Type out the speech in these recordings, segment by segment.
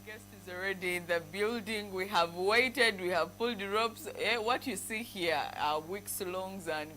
guest is already in the building. We have waited, we have pulled the ropes. What you see here are weeks longs and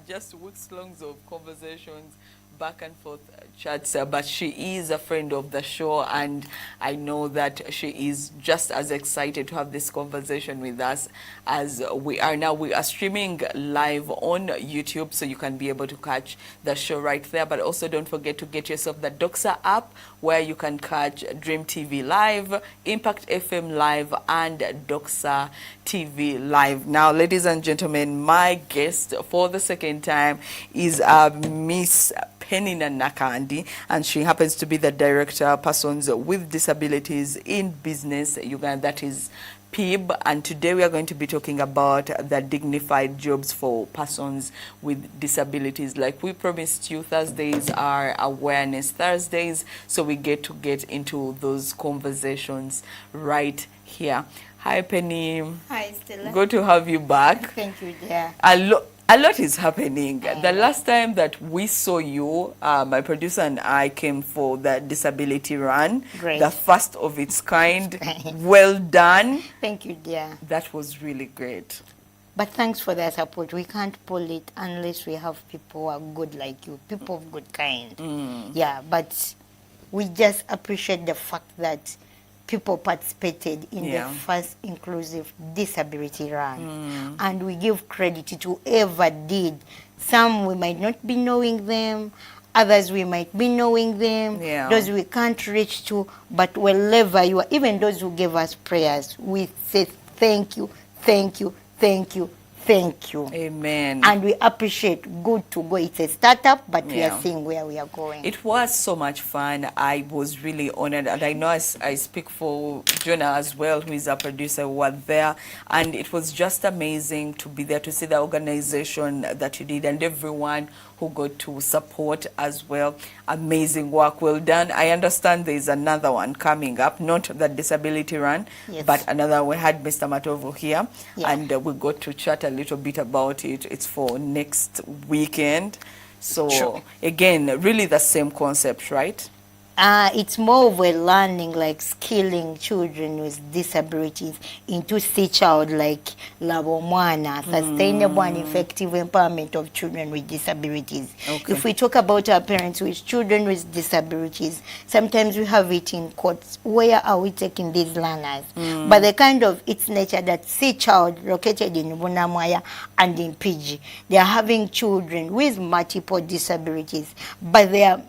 just weeks longs of conversations, back and forth chats. But she is a friend of the show, and I know that she is just as excited to have this conversation with us as we are now. We are streaming live on YouTube, so you can be able to catch the show right there. But also don't forget to get yourself the Doxa app, where you can catch Dream TV Live, Impact FM Live, and Doxa TV Live. Now, ladies and gentlemen, my guest for the second time is Miss Peninah Nakandi, and she happens to be the Director of Persons with Disabilities in Business Uganda, that is PIB, and today we are going to be talking about the dignified jobs for persons with disabilities. Like we promised you, Thursdays are awareness Thursdays, so we get into those conversations right here. Hi, Penny. Hi, Stella. Good to have you back. Thank you, dear. A lot is happening. The last time that we saw you, my producer and I came for the disability run. Great. The first of its kind. Well done. Thank you, dear. That was really great. But thanks for the support. We can't pull it unless we have people who are good like you, people of good kind. Yeah, but we just appreciate the fact that people participated in the first inclusive disability run. And we give credit to whoever did. Some we might not be knowing them, others we might be knowing them, those we can't reach to, but wherever you are, even those who gave us prayers, we say thank you, thank you, thank you, thank you. Amen. And we appreciate. Good to go. It's a startup, but we are seeing where we are going. It was so much fun. I was really honored, and I know I speak for Jonah as well, who is a producer, who was there, and it was just amazing to be there, to see the organization that you did, and everyone who got to support as well. Amazing work, well done. I understand there is another one coming up, not the disability run, but another. We had Mr. Matovo here, and we got to chat a little bit about it. It's for next weekend. So again, really the same concept, right? It's more of a learning, like skilling children with disabilities into see child like Labomwana, sustainable and effective empowerment of children with disabilities. If we talk about our parents with children with disabilities, sometimes we have it in quotes, where are we taking these learners? But the kind of its nature that see child located in Bunamwaya and in PG, they are having children with multiple disabilities, but they are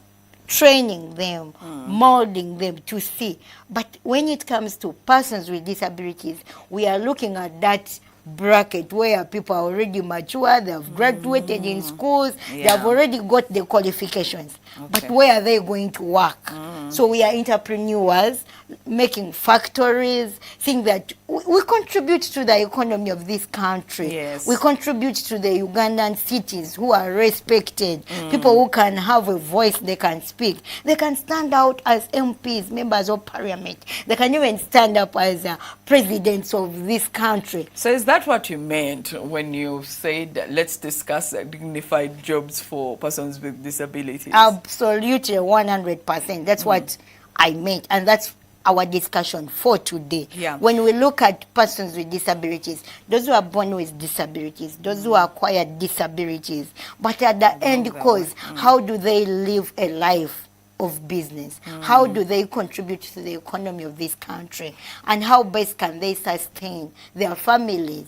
training them, molding them to see. But when it comes to persons with disabilities, we are looking at that bracket where people are already mature, they have graduated in schools, they have already got the qualifications. But where are they going to work? So we are entrepreneurs, making factories, seeing that we contribute to the economy of this country. We contribute to the Ugandan cities who are respected, people who can have a voice, they can speak. They can stand out as MPs, members of parliament. They can even stand up as presidents of this country. So is that what you meant when you said, let's discuss dignified jobs for persons with disabilities? Absolutely, 100%. That's what I meant, and that's our discussion for today. When we look at persons with disabilities, those who are born with disabilities, those who acquired disabilities, but at the end cause, how do they live a life of business? How do they contribute to the economy of this country? And how best can they sustain their families?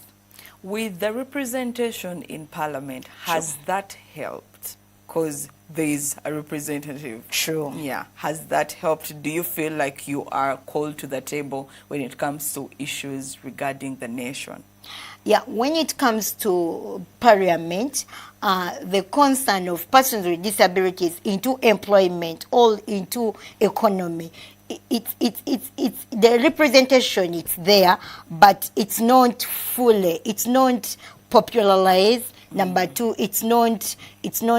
With the representation in Parliament, has that helped? Because there is a representative. Has that helped? Do you feel like you are called to the table when it comes to issues regarding the nation? When it comes to Parliament, the concern of persons with disabilities into employment, all into economy, it's the representation, it's there, but it's not fully, it's not popularized. Number two, it's not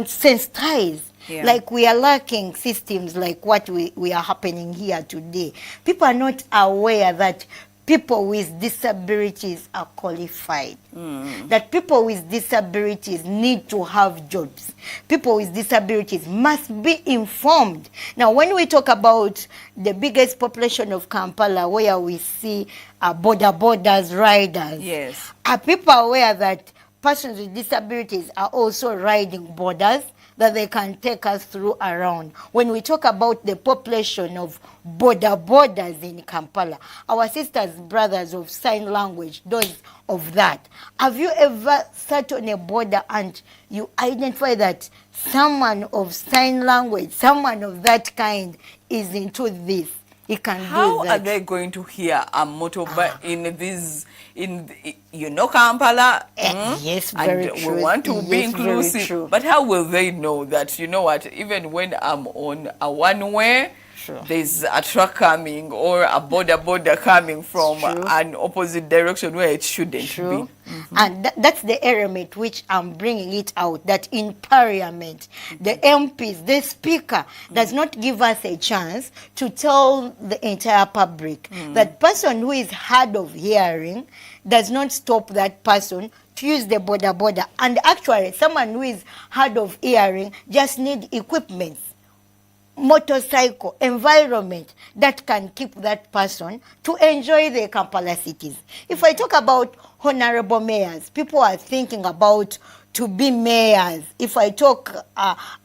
sensitized. Like we are lacking systems like what we are happening here today. People are not aware that people with disabilities are qualified, that people with disabilities need to have jobs. People with disabilities must be informed. Now, when we talk about the biggest population of Kampala, where we see borders, riders, Yes. are people aware that persons with disabilities are also riding borders, that they can take us through around? When we talk about the population of borders in Kampala, our sisters, brothers of sign language, those of that, have you ever sat on a border and you identify that someone of sign language, someone of that kind is into this? He can How do are that. they going to hear a motorbike in Kampala? Yes, And very we true. want to be Yes, very inclusive. true. But how will they know that, you know what, even when I'm on a one-way, Sure. there's a truck coming or a border coming from True. an opposite direction where it shouldn't True. be. And that's the element which I'm bringing it out, that in Parliament, the MPs, the Speaker, does not give us a chance to tell the entire public that person who is hard of hearing does not stop that person to use the border. And actually, someone who is hard of hearing just need equipment, motorcycle, environment that can keep that person to enjoy the Kampala cities. If I talk about honorable mayors, people are thinking about to be mayors. If I talk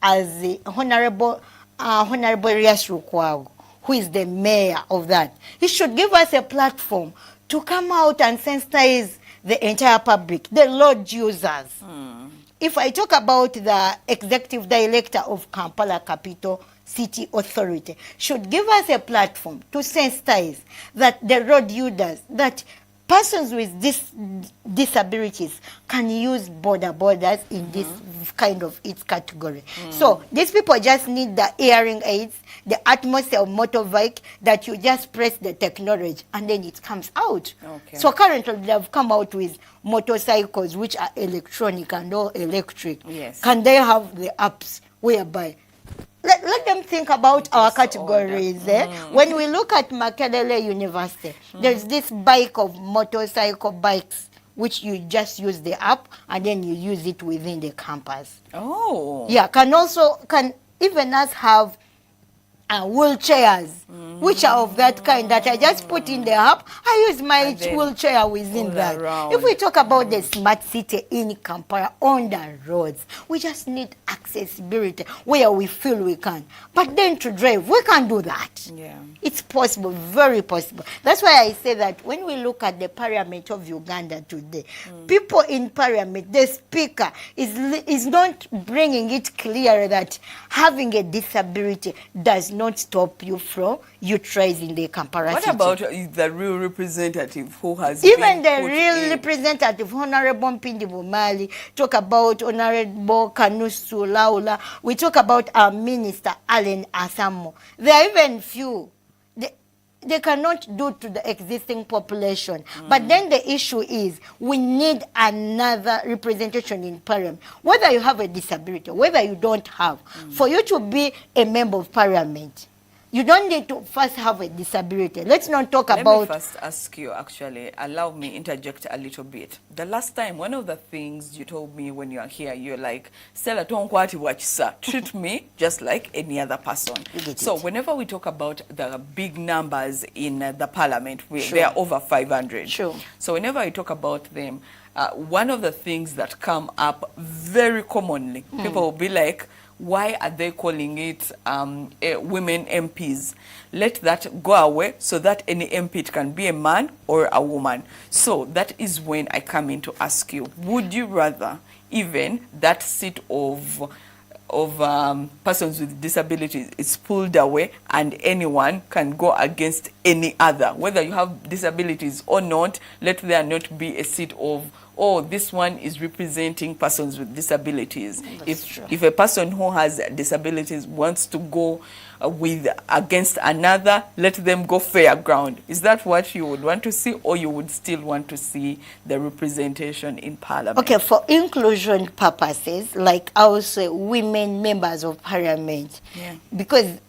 as the Honorable Elias Lukwago, who is the mayor of that, he should give us a platform to come out and sensitize the entire public, the road users. If I talk about the executive director of Kampala Capital City Authority, should give us a platform to sensitize that the road users, that persons with disabilities can use borders in this kind of its category. So these people just need the hearing aids, the atmosphere of motorbike, that you just press the technology and then it comes out. Okay. So currently they have come out with motorcycles which are electronic and all electric. Yes. Can they have the apps whereby let them think about our categories. When we look at Makerere University, there's this bike of motorcycle bikes which you just use the app and then you use it within the campus. Oh. Yeah, can even us have wheelchairs, which are of that kind that I just put in the app. I use my And then wheelchair within all that. around. If we talk about the smart city in Kampala on the roads, we just need accessibility where we feel we can. But then to drive, we can do that. Yeah. It's possible, very possible. That's why I say that when we look at the Parliament of Uganda today, people in Parliament, the Speaker is not bringing it clear that having a disability does not stop you from utilizing the Kampala What city. about the real representative who has Even been the put real in? representative, Honorable Mpindi Bumali, talk about Honorable Kanusu Laula, we talk about our Minister Allen Asamo. There are even few. They cannot do to the existing population. But then the issue is we need another representation in Parliament. Whether you have a disability, whether you don't have, for you to be a member of Parliament, you don't need to first have a disability. Let's not talk Let about... me first ask you, actually, allow me interject a little bit. The last time, one of the things you told me when you are here, you're like, Stella, tonkwati wachisa, treat me just like any other person. So whenever we talk about the big numbers in the parliament, they are over 500. Sure. So whenever I talk about them, one of the things that come up very commonly, people will be like, why are they calling it women MPs? Let that go away so that any MP can be a man or a woman. So that is when I come in to ask you, would you rather even that seat of persons with disabilities is pulled away and anyone can go against any other, whether you have disabilities or not, let there not be a seat of, oh, this one is representing persons with disabilities. If a person who has disabilities wants to go with against another, let them go fair ground. Is that what you would want to see, or you would still want to see the representation in Parliament? Okay, for inclusion purposes, like I would say women members of Parliament, because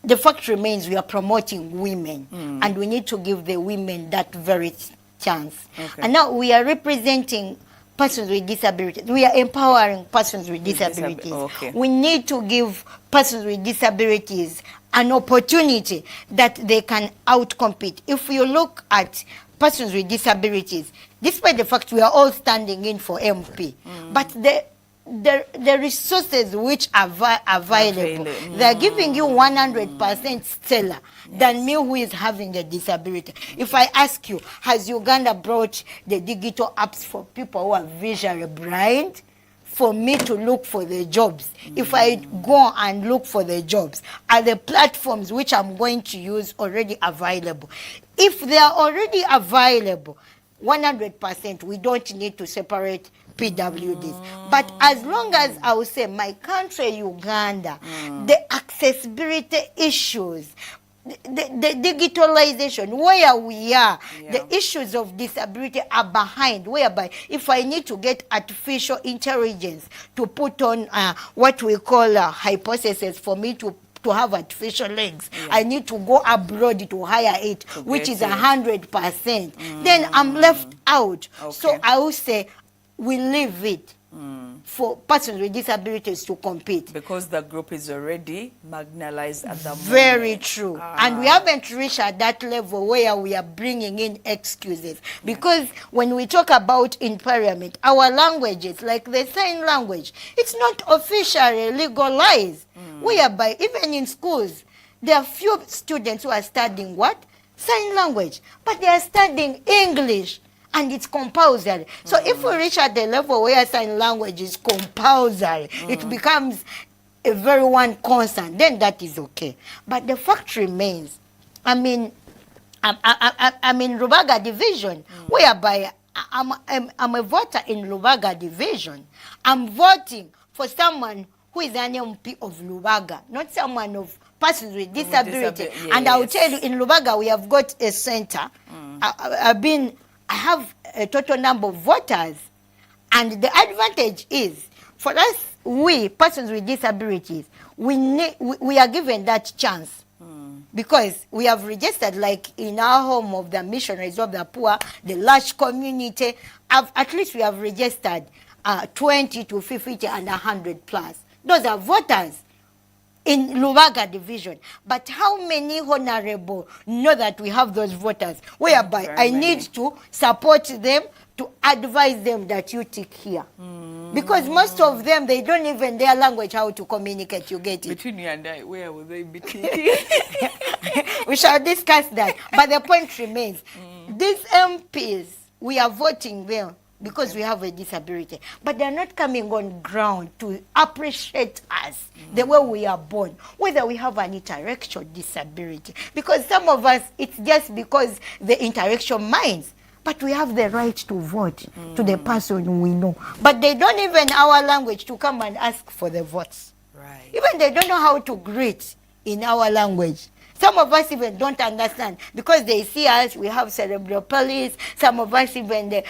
the fact remains we are promoting women, and we need to give the women that very chance. Okay. And now we are representing persons with disabilities. We are empowering persons with disabilities. Okay. We need to give persons with disabilities an opportunity that they can outcompete. If you look at persons with disabilities, despite the fact we are all standing in for MP, but the resources which are available, they are giving you 100% stellar than me who is having a disability. If I ask you, has Uganda brought the digital apps for people who are visually blind? For me to look for the jobs, if I go and look for the jobs, are the platforms which I'm going to use already available? If they are already available, 100%, we don't need to separate PWDs. But as long as I will say my country, Uganda, the accessibility issues, the digitalization, where we are, the issues of disability are behind, whereby if I need to get artificial intelligence to put on what we call hypothesis for me to have artificial legs, I need to go abroad to hire it, which is 100%. Then I'm left out. Okay. So I will say we leave it for persons with disabilities to compete. Because the group is already marginalized at the moment. Very true. And we haven't reached at that level where we are bringing in excuses. Because when we talk about in parliament, our languages, like the sign language, it's not officially legalized. Whereby even in schools, there are few students who are studying what? Sign language. But they are studying English. And it's compulsory. So if we reach at the level where sign language is compulsory, it becomes a very one constant, then that is okay. But the fact remains, I'm in Lubaga division, whereby I'm a voter in Lubaga division. I'm voting for someone who is an MP of Lubaga, not someone of persons with disability. And I will tell you, in Lubaga, we have got a center. I have a total number of voters, and the advantage is for us, we persons with disabilities, we are given that chance because we have registered, like in our home of the missionaries of the poor, the large community. At least we have registered 20 to 50 and 100 plus. Those are voters in Lubaga division. But how many honorable know that we have those voters? Whereby I need to support them, to advise them that you tick here. Because most of them, they don't even their language how to communicate, you get it? Between you and I, where will they be ticking? We shall discuss that. But the point remains, these MPs, we are voting them because we have a disability. But they're not coming on ground to appreciate us the way we are born, whether we have an intellectual disability. Because some of us, it's just because the intellectual minds, but we have the right to vote to the person we know. But they don't even our language to come and ask for the votes. Right. Even they don't know how to greet in our language. Some of us even don't understand because they see us, we have cerebral palsy. Some of us even the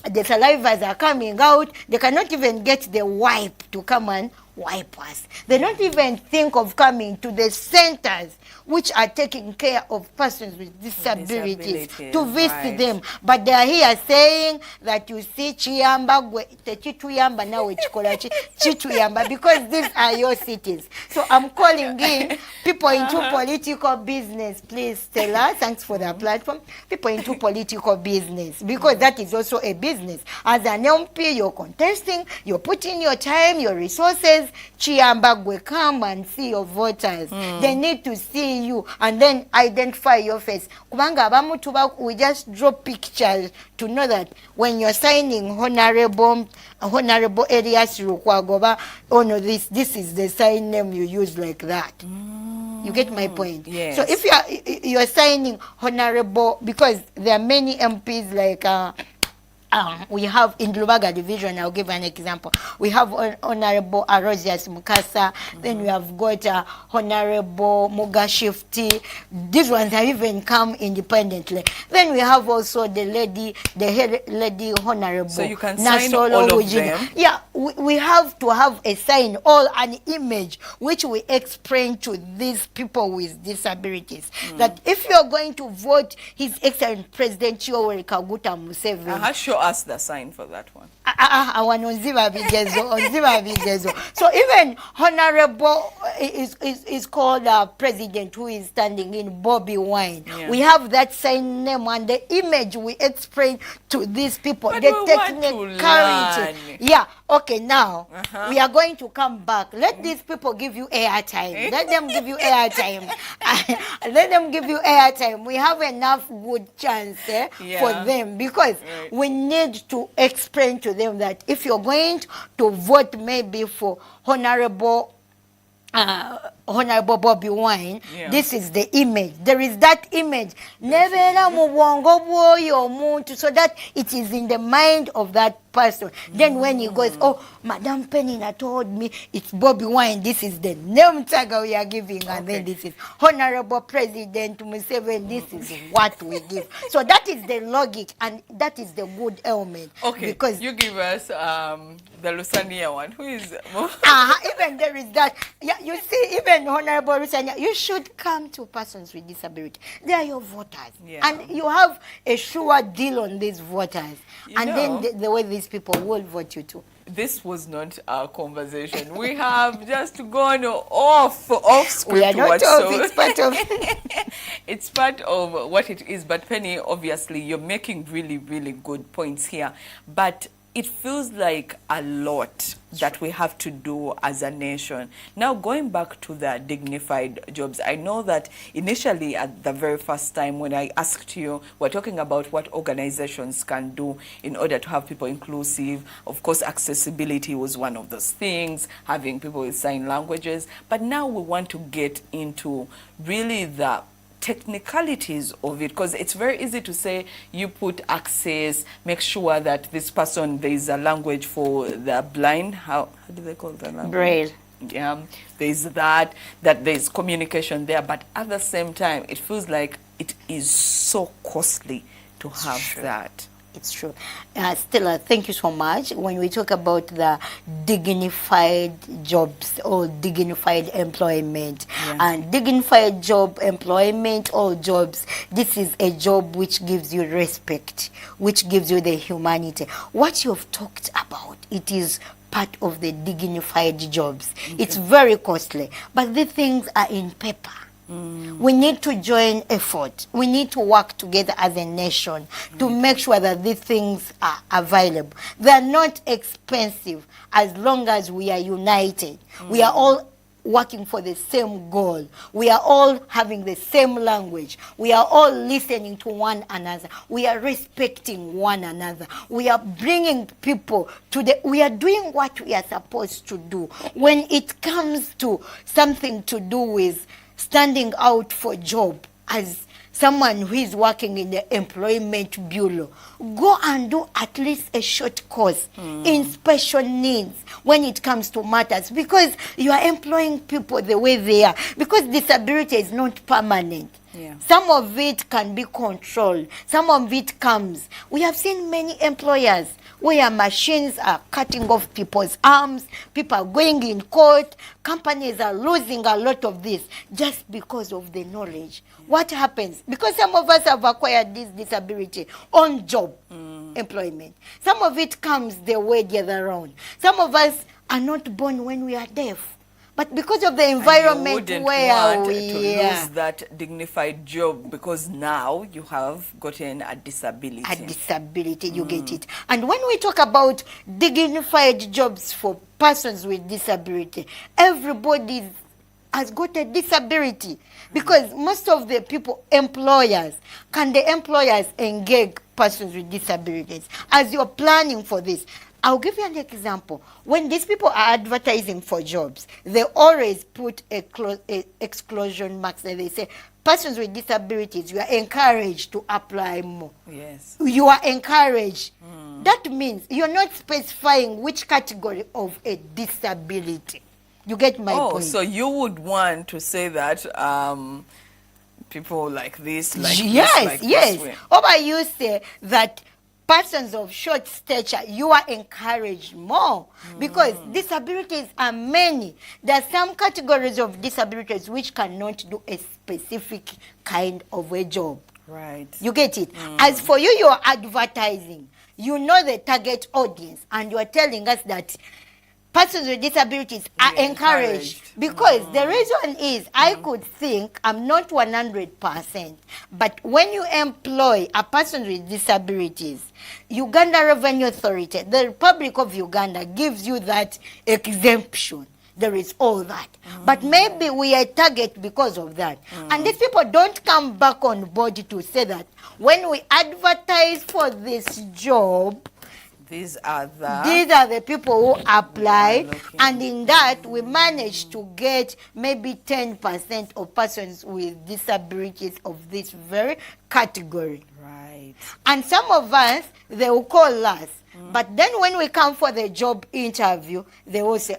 salivas are coming out. They cannot even get the wipe to come and wipe us. They don't even think of coming to the centers which are taking care of persons with disabilities to visit them. But they are here saying that you see chiyamba techituyamba nawe chikola chituyamba because these are your cities. So I'm calling in people into political business. Please, Stella, thanks for the platform. People into political business because that is also a business. As an MP, you're contesting, you're putting your time, your resources. Chiyambagwe, come and see your voters. They need to see you and then identify your face. Kubanga abamu tuba, we just draw pictures to know that when you're signing Honorable Elias Lukwagoba, oh no, this is the sign name you use like that. You get my point? Yes. So if you're signing Honorable, because there are many MPs like we have in Lubaga division, I'll give an example. We have Honorable Arosias Mukasa, then we have got Honorable Mugashifti. These ones have even come independently. Then we have also the head lady Honorable. So you can Nasolo sign all of Wujina. them? Yeah, we have to have a sign or an image which we explain to these people with disabilities that if you're going to vote His Excellency President Yoweri Kaguta Museveni, Show us the sign for that one. So even Honorable is called President who is standing in Bobby Wine. Yeah. We have that same name and the image we explain to these people. But The we want to learn. Yeah. Okay. Now we are going to come back. Let these people give you airtime. Let them give you airtime. Let them give you airtime. We have enough good chance for them because we need to explain to them that if you're going to vote maybe for Honorable Bobby Wine, this is the image. There is that image. So that it is in the mind of that person. Then when he goes, oh, Madam Peninah told me it's Bobby Wine, this is the name tag we are giving, and then this is Honorable President Museveni, this is what we give. So that is the logic, and that is the good element. Okay, because you give us the Lusania one. Who is even there is that. Yeah, you see, even Honorable Lusania, you should come to persons with disability. They are your voters, and you have a sure deal on these voters, then the way these people will vote you too. This was not our conversation. We have just gone off script. We are not off, it's part of it's part of what it is. But Penny, obviously, you're making really, really good points here. But it feels like a lot that we have to do as a nation. Now, going back to the dignified jobs, I know that initially at the very first time when I asked you, we're talking about what organizations can do in order to have people inclusive. Of course, accessibility was one of those things, having people with sign languages. But now we want to get into really the technicalities of it, because it's very easy to say you put access, make sure that this person, there is a language for the blind. How do they call that language? Braille. Yeah, there's that there's communication there, but at the same time it feels like it is so costly to have that. It's true. Stella, thank you so much. When we talk about the dignified jobs or dignified employment, and dignified job employment or jobs, this is a job which gives you respect, which gives you the humanity. What you've talked about, it is part of the dignified jobs. It's very costly, but the things are in paper. We need to join effort. We need to work together as a nation to make sure that these things are available. They are not expensive as long as we are united. We are all working for the same goal. We are all having the same language. We are all listening to one another. We are respecting one another. We are bringing people to we are doing what we are supposed to do. When it comes to something to do with standing out for job as someone who is working in the employment bureau, go and do at least a short course in special needs when it comes to matters, because you are employing people the way they are, because disability is not permanent. Some of it can be controlled. Some of it comes. We have seen many employers where machines are cutting off people's arms, people are going in court, companies are losing a lot of this just because of the knowledge. What happens? Because some of us have acquired this disability on job employment. Some of it comes the way the other around. Some of us are not born when we are deaf. But because of the environment where we to lose that dignified job, because now you have gotten a disability. A disability, you get it. And when we talk about dignified jobs for persons with disability, everybody has got a disability, because most of the people, employers, can the employers engage persons with disabilities? As you're planning for this, I'll give you an example. When these people are advertising for jobs, they always put exclusion marks, and they say, persons with disabilities, you are encouraged to apply more. Yes. You are encouraged. that means you're not specifying which category of a disability. You get my point? So you would want to say that people like this, like yes, this, like yes. this way. Or about you say that persons of short stature, you are encouraged more because disabilities are many. There are some categories of disabilities which cannot do a specific kind of a job. Right. You get it? As for you, you're advertising. You know the target audience, and you are telling us that persons with disabilities are encouraged. Because the reason is, I could think, I'm not 100%, but when you employ a person with disabilities, Uganda Revenue Authority, the Republic of Uganda gives you that exemption. There is all that. But maybe we are a target because of that. And these people don't come back on board to say that when we advertise for this job, these are the people who apply, and in that we manage to get maybe 10% of persons with disabilities of this very category. Right. And some of us, they will call us. But then when we come for the job interview, they will say,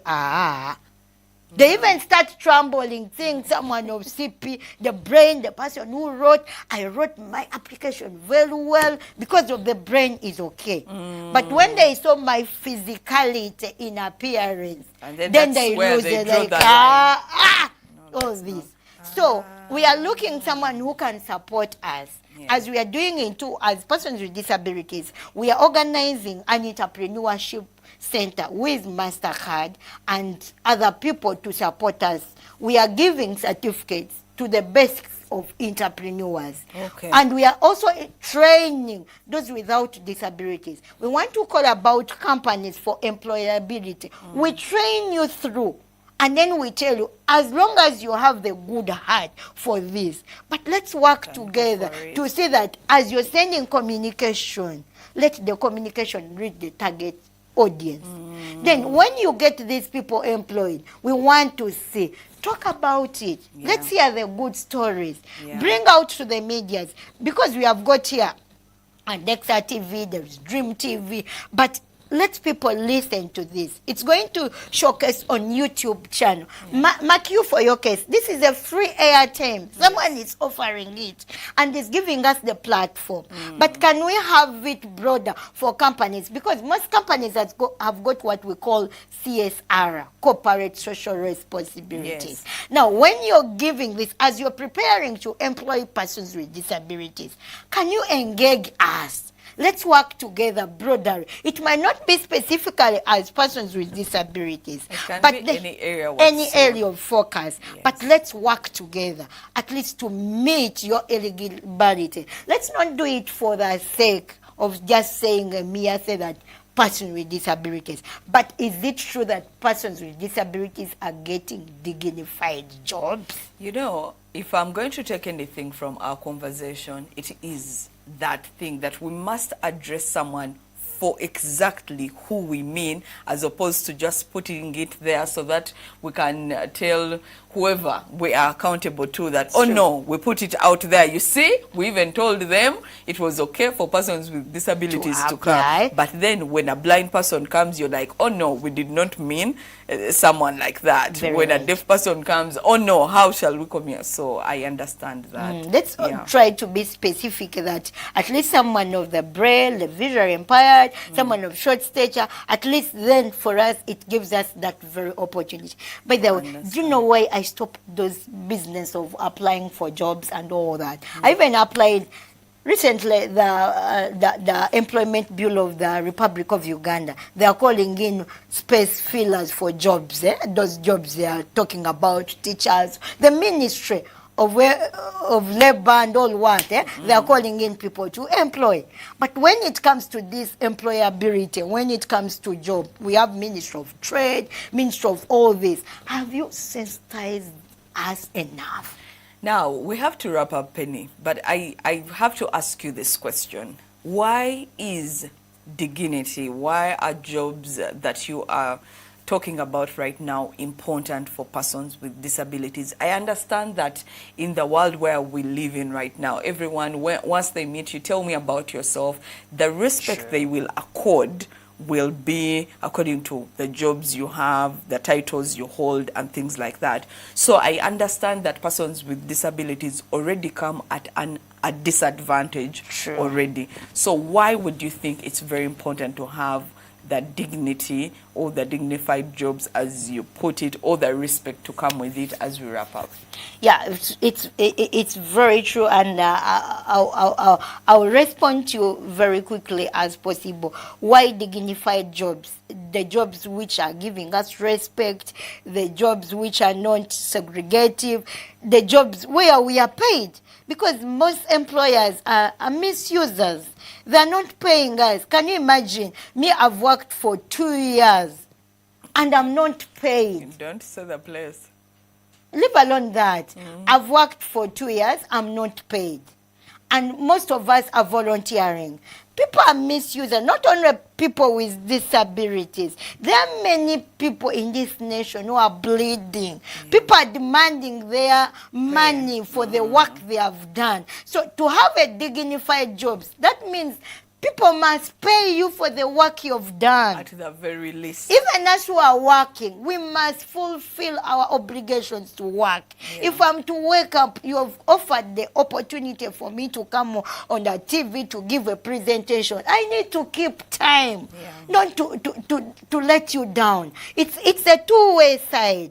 They even start trembling, saying someone of CP, the brain, the person who wrote, I wrote my application very well because of the brain is okay. But when they saw my physicality in appearance, and then they lose it. Like, all this. So we are looking someone who can support us. As we are doing it too, as persons with disabilities, we are organizing an entrepreneurship center with MasterCard and other people to support us. We are giving certificates to the best of entrepreneurs. Okay. And we are also training those without disabilities. We want to call about companies for employability. We train you through. And then we tell you, as long as you have the good heart for this, but let's work together to see that as you're sending communication, let the communication reach the target audience. Then when you get these people employed, we want to see, talk about it. Let's hear the good stories. Bring out to the medias, because we have got here and Dexter TV, there's Dream TV, but let people listen to this. It's going to showcase on YouTube channel. Mark you for your case. This is a free airtime. Someone is offering it and is giving us the platform. But can we have it broader for companies? Because most companies have got what we call CSR, corporate social responsibilities. Now, when you're giving this, as you're preparing to employ persons with disabilities, can you engage us? Let's work together broader. It might not be specifically as persons with disabilities, but any area of focus. But let's work together, at least to meet your eligibility. Let's not do it for the sake of just saying say that persons with disabilities. But is it true that persons with disabilities are getting dignified jobs? You know, if I'm going to take anything from our conversation, it is that thing that we must address someone for exactly who we mean, as opposed to just putting it there so that we can tell whoever we are accountable to that, no, we put it out there. You see, we even told them it was okay for persons with disabilities to come. But then when a blind person comes, you're like, oh no, we did not mean someone like that. When a deaf person comes, oh no, how shall we come here? So I understand that. Let's try to be specific that at least someone of the braille, the visually impaired, someone of short stature, at least then for us, it gives us that very opportunity. By the way, do you know why I stopped those business of applying for jobs and all that? I even applied recently the Employment Bureau of the Republic of Uganda. They are calling in space fillers for jobs. Those jobs they are talking about, teachers, the ministry of labor and all what, they are calling in people to employ. But when it comes to this employability, when it comes to job, we have Ministry of Trade, Ministry of all this. Have you sensitized us enough? Now, we have to wrap up, Penny, but I have to ask you this question. Why is dignity, why are jobs that you are talking about right now important for persons with disabilities. I understand that in the world where we live in right now, everyone, once they meet you, tell me about yourself, the respect they will accord will be according to the jobs you have, the titles you hold, and things like that. So I understand that persons with disabilities already come at a disadvantage already. So why would you think it's very important to have that dignity or the dignified jobs, as you put it, or the respect to come with it as we wrap up? Yeah, it's very true, and I'll respond to you very quickly as possible. Why dignified jobs? The jobs which are giving us respect, the jobs which are not segregative, the jobs where we are paid. Because most employers are misusers. They're not paying us. Can you imagine? Me, I've worked for 2 years and I'm not paid. Don't say the place. Leave alone that. I've worked for 2 years, I'm not paid. And most of us are volunteering. People are misusing, not only people with disabilities. There are many people in this nation who are bleeding. People are demanding their money for the work they have done. So to have a dignified job, that means people must pay you for the work you've done. At the very least. Even as who are working, we must fulfill our obligations to work. If I'm to wake up, you have offered the opportunity for me to come on the TV to give a presentation. I need to keep time, not to let you down. It's a two-way side.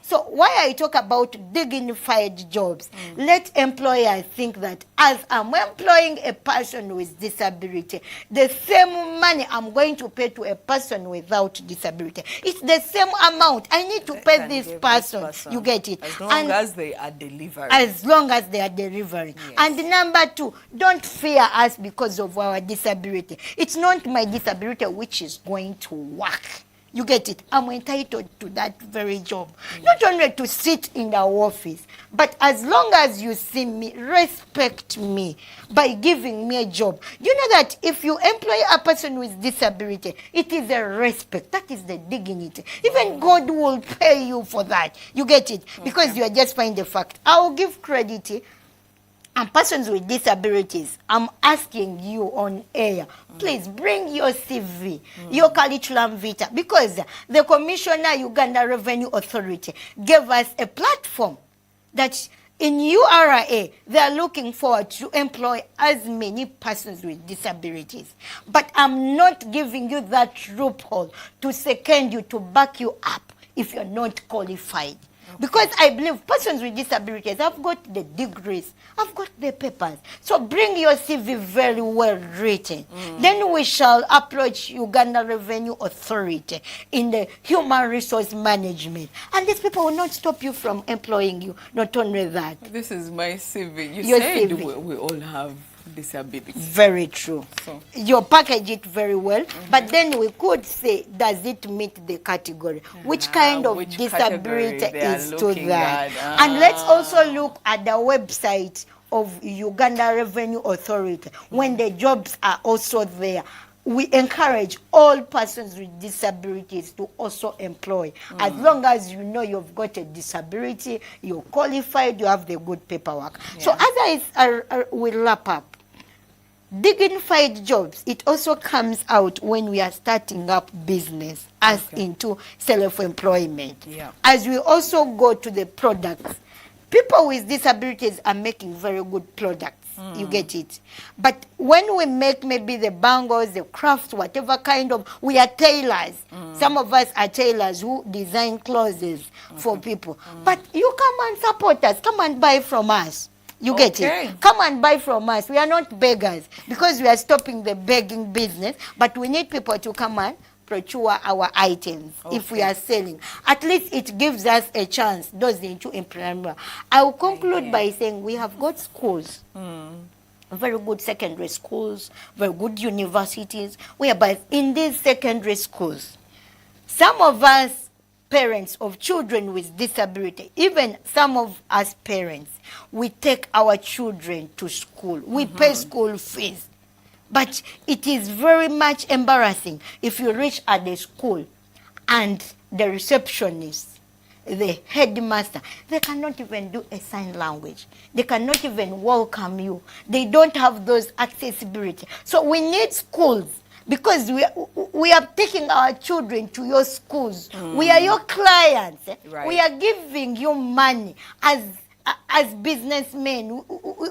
So why I talk about dignified jobs, let employers think that as I'm employing a person with disability, the same money I'm going to pay to a person without disability, it's the same amount I need to pay this person. You get it? As long as they are delivering. As long as they are delivering. And number two, don't fear us because of our disability. It's not my disability which is going to work. You get it? I'm entitled to that very job. Not only to sit in the office, but as long as you see me, respect me by giving me a job. You know that if you employ a person with disability, it is a respect. That is the dignity. Even God will pay you for that. You get it? Because you are just finding the fact. I will give credit. And persons with disabilities, I'm asking you on air, please bring your CV, your curriculum vitae, because the Commissioner, Uganda Revenue Authority, gave us a platform that in URA, they are looking forward to employ as many persons with disabilities. But I'm not giving you that loophole to second you, to back you up if you're not qualified. Because I believe persons with disabilities, I've got the degrees, I've got the papers. So bring your CV very well written. Then we shall approach Uganda Revenue Authority in the human resource management. And these people will not stop you from employing you. Not only that. This is my CV. You Your said CV. we all have disabilities. Very true. So. You package it very well, but then we could say, does it meet the category? Which kind of which disability category they are is to looking that? at. And let's also look at the website of Uganda Revenue Authority. When the jobs are also there, we encourage all persons with disabilities to also employ. As long as you know you've got a disability, you're qualified, you have the good paperwork. So as I will wrap up, dignified jobs, it also comes out when we are starting up business as into self-employment. As we also go to the products, people with disabilities are making very good products. You get it? But when we make maybe the bangles, the crafts, whatever kind of, we are tailors. Some of us are tailors who design clothes for people. But you come and support us. Come and buy from us. You get it? Come and buy from us. We are not beggars because we are stopping the begging business. But we need people to come and procure our items if we are selling. At least it gives us a chance, those into employment. I will conclude by saying we have got schools, very good secondary schools, very good universities, whereby in these secondary schools, some of us parents of children with disability, even some of us parents, we take our children to school. We pay school fees. But it is very much embarrassing if you reach at the school and the receptionist, the headmaster, they cannot even do a sign language. They cannot even welcome you. They don't have those accessibility. So we need schools, because we are taking our children to your schools. We are your clients. Right. We are giving you money as businessmen.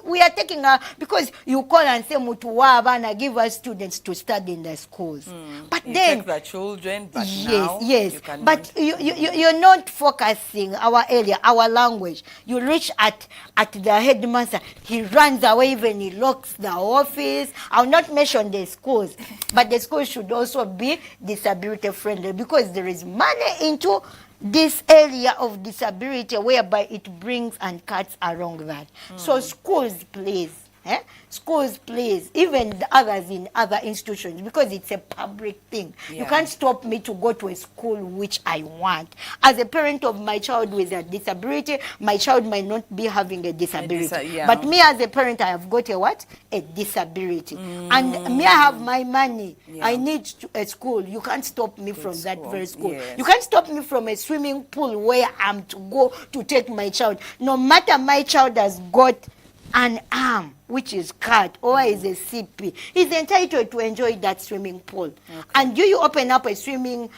We are taking our, because you call and say mutuwabana, give us students to study in the schools. But you then take the children, but yes, you cannot. but you're not focusing our area, our language. You reach at the headmaster, he runs away, even he locks the office. I'll not mention the schools, but the schools should also be disability friendly, because there is money into this area of disability whereby it brings and cuts along that. So schools, please. Schools, please, even the others in other institutions, because it's a public thing. You can't stop me to go to a school which I want. As a parent of my child with a disability, my child might not be having a disability. But me as a parent, I have got a what? A disability. And me, I have my money. I need a school. You can't stop me from that very school. You can't stop me from a swimming pool where I'm to go to take my child. No matter my child has got an arm which is cut or is a CP, he's entitled to enjoy that swimming pool. And you open up a swimming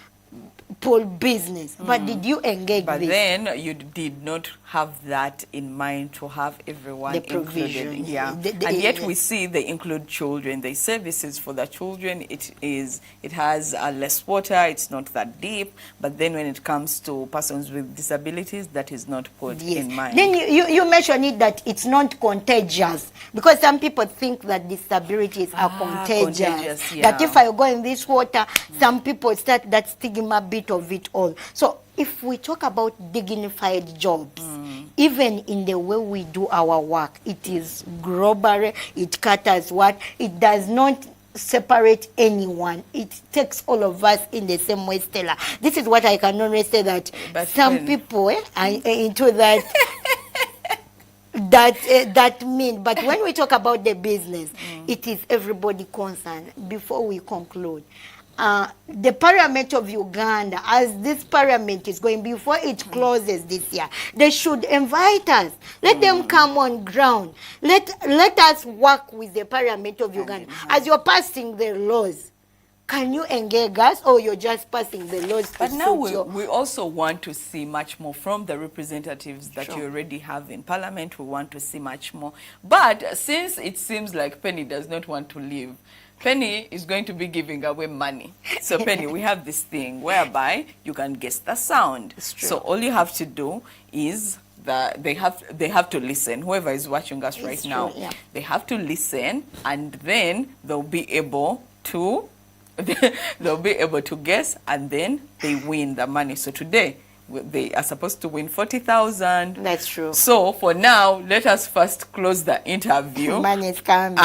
pool business, but did you engage But this? then you did not have that in mind, to have everyone The provision, included. And yet we see they include children. The services for the children, it has less water, it's not that deep. But then when it comes to persons with disabilities, that is not put in mind. Then you mentioned it that it's not contagious, because some people think that disabilities are contagious. That if I go in this water, some people start that stigma bit of it all. So if we talk about dignified jobs, even in the way we do our work, it is global, it caters what? It does not separate anyone. It takes all of us in the same way, Stella. This is what I can only say, that But some people are into that that mean. But when we talk about the business, it is everybody concerned. Before we conclude, the Parliament of Uganda, as this Parliament is going, before it closes this year, they should invite us. Let them come on ground. Let us work with the Parliament of Uganda. As you're passing the laws, can you engage us, or you're just passing the laws to But now suit your... we also want to see much more from the representatives that you already have in Parliament. We want to see much more. But since it seems like Penny does not want to leave, Penny is going to be giving away money. So Penny, we have this thing whereby you can guess the sound. So all you have to do is they have to listen. Whoever is watching us right now, they have to listen, and then they'll be able to guess, and then they win the money. So today they are supposed to win 40,000. That's true. So for now, let us first close the interview. Money is coming.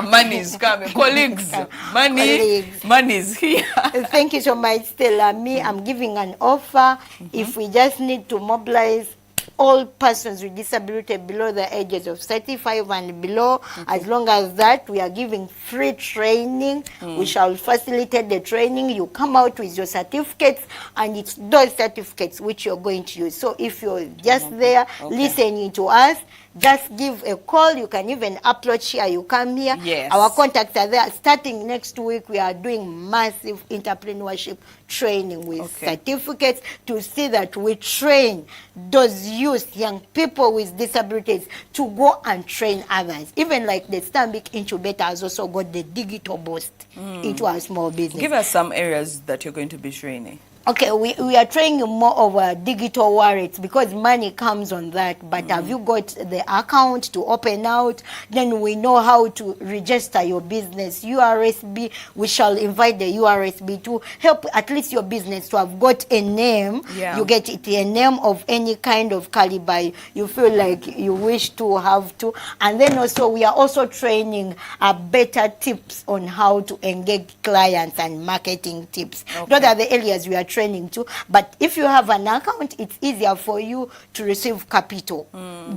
Money is coming. Colleagues, money is here. Thank you so much, Stella. Me, I'm giving an offer. If we just need to mobilize all persons with disability below the ages of 35 and below, as long as that, we are giving free training. We shall facilitate the training. You come out with your certificates, and it's those certificates which you're going to use. So if you're just there listening to us, just give a call. You can even approach here. You come here. Yes. Our contacts are there. Starting next week, we are doing massive entrepreneurship training with certificates to see that we train those youth, young people with disabilities, to go and train others. Even like the Stanbic Incubator has also got the digital boost into our small business. Give us some areas that you're going to be training. Okay, we are training more over digital wallets, because money comes on that. But have you got the account to open out? Then we know how to register your business. URSB, we shall invite the URSB to help at least your business to have got a name. You get it, a name of any kind of caliber you feel like you wish to have to. And then also we are also training better tips on how to engage clients and marketing tips. Those are the areas we are training training too. But if you have an account, it's easier for you to receive capital.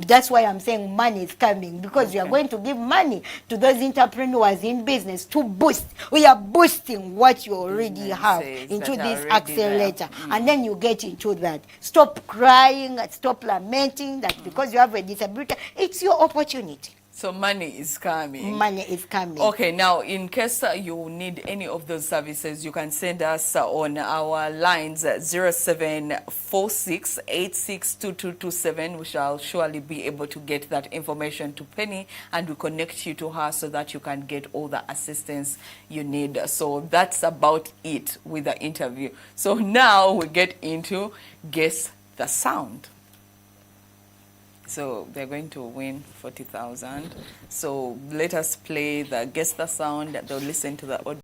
That's why I'm saying money is coming, because we are going to give money to those entrepreneurs in business to boost. We are boosting what you already have into this accelerator, and then you get into that. Stop crying, stop lamenting that because you have a disability. It's your opportunity. So money is coming. Money is coming. Okay, now in case you need any of those services, you can send us on our lines 0746862227. We shall surely be able to get that information to Penny, and we connect you to her so that you can get all the assistance you need. So that's about it with the interview. So now we get into Guess the Sound. So they're going to win 40,000. So let us play the Guess the Sound. They'll listen to the audio.